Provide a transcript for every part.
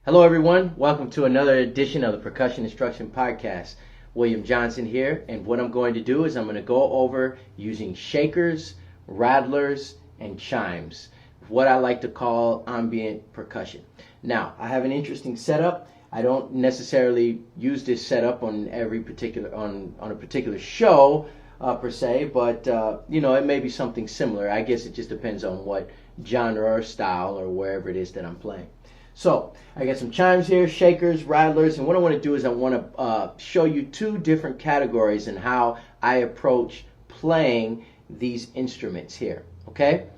Hello, everyone. Welcome to another edition of the Percussion Instruction Podcast. William Johnson here, and what I'm going to do is I'm going to go over using shakers, rattlers, and chimes, what I like to call ambient percussion. Now, I have an interesting setup. I don't necessarily use this setup on every particular on a particular show per se, but it may be something similar. I guess it just depends on what genre or style or wherever it is that I'm playing. So I got some chimes here, shakers, rattlers, and what I want to do is I want to show you two different categories and how I approach playing these instruments here, okay?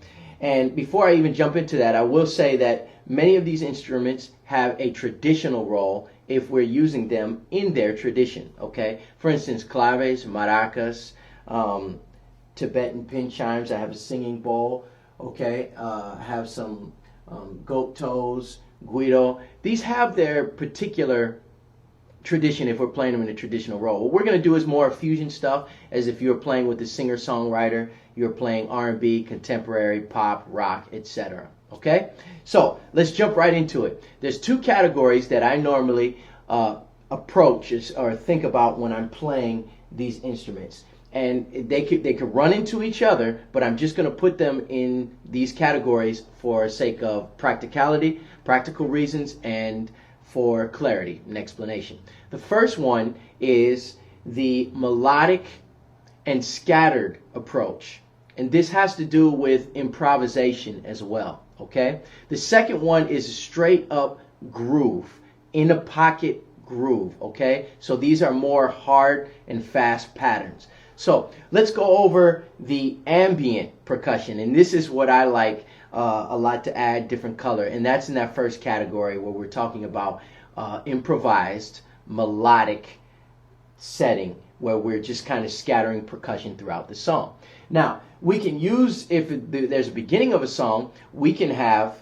And before I even jump into that, I will say that many of these instruments have a traditional role if we're using them in their tradition, okay? For instance, claves, maracas, Tibetan pin chimes. I have a singing bowl, okay? I have some goat toes, guido. These have their particular tradition if we're playing them in a traditional role. What we're going to do is more fusion stuff, as if you're playing with a singer-songwriter, you're playing R&B, contemporary, pop, rock, etc. Okay? So let's jump right into it. There's two categories that I normally approach or think about when I'm playing these instruments. And they could run into each other, but I'm just going to put them in these categories for sake of practical reasons, and for clarity and explanation. The first one is the melodic and scattered approach. And this has to do with improvisation as well, okay? The second one is a straight up groove, in a pocket groove, okay? So these are more hard and fast patterns. So let's go over the ambient percussion, and this is what I like a lot to add different color, and that's in that first category where we're talking about improvised melodic setting where we're just kind of scattering percussion throughout the song. Now, we can use, if there's a beginning of a song, we can have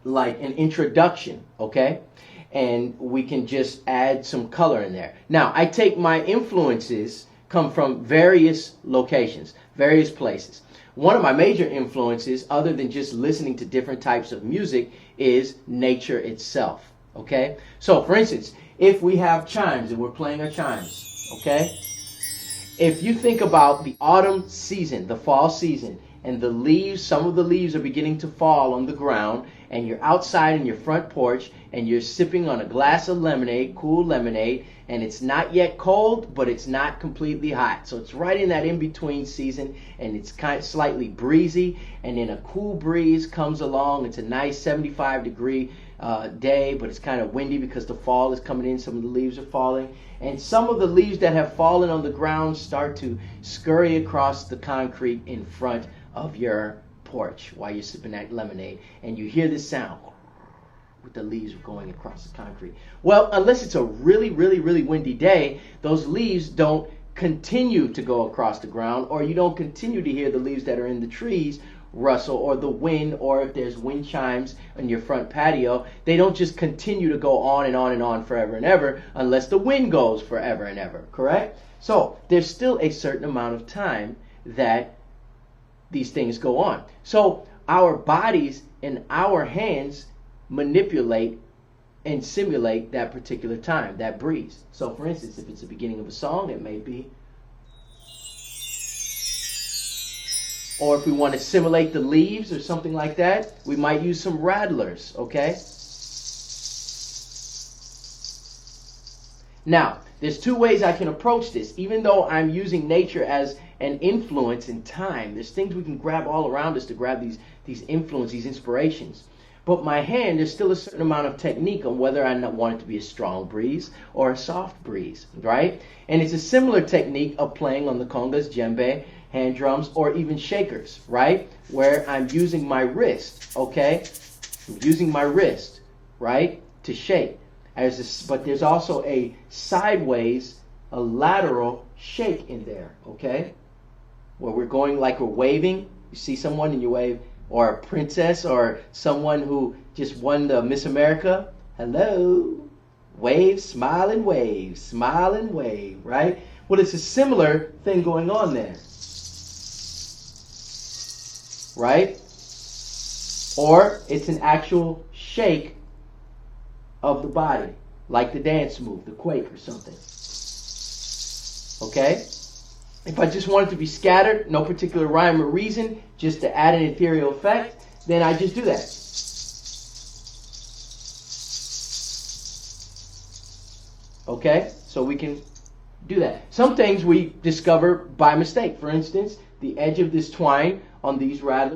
like an introduction, okay? And we can just add some color in there. Now, I take my influences come from various locations, various places. One of my major influences, other than just listening to different types of music, is nature itself, okay? So, for instance, if we have chimes and we're playing our chimes, okay? If you think about the autumn season, the fall season, and the leaves, some of the leaves are beginning to fall on the ground, and you're outside in your front porch, and you're sipping on a glass of lemonade, cool lemonade, and it's not yet cold, but it's not completely hot. So it's right in that in-between season, and it's kind of slightly breezy, and then a cool breeze comes along. It's a nice 75-degree day, but it's kind of windy because the fall is coming in. Some of the leaves are falling, and some of the leaves that have fallen on the ground start to scurry across the concrete in front of your porch while you're sipping that lemonade, and you hear this sound with the leaves going across the concrete. Well, unless it's a really, really, really windy day, those leaves don't continue to go across the ground, or you don't continue to hear the leaves that are in the trees rustle, or the wind, or if there's wind chimes on your front patio, they don't just continue to go on and on and on forever and ever, unless the wind goes forever and ever, correct? So there's still a certain amount of time that these things go on. So our bodies and our hands manipulate and simulate that particular time, that breeze. So for instance, if it's the beginning of a song, it may be, or if we want to simulate the leaves or something like that, we might use some rattlers, okay? Now, there's two ways I can approach this. Even though I'm using nature as an influence in time, there's things we can grab all around us to grab these influences, these inspirations. But my hand, there's still a certain amount of technique on whether I want it to be a strong breeze or a soft breeze, right? And it's a similar technique of playing on the congas, djembe, hand drums, or even shakers, right? Where I'm using my wrist, okay? I'm using my wrist, right, to shake. But there's also a sideways, a lateral shake in there, okay? Where we're going like we're waving. You see someone and you wave, or a princess, or someone who just won the Miss America. Hello. Wave, smile and wave, right? Well, it's a similar thing going on there. Right? Or it's an actual shake of the body, like the dance move, the quake or something. Okay? If I just want it to be scattered, no particular rhyme or reason, just to add an ethereal effect, then I just do that. Okay? So we can do that. Some things we discover by mistake. For instance, the edge of this twine on these rattlers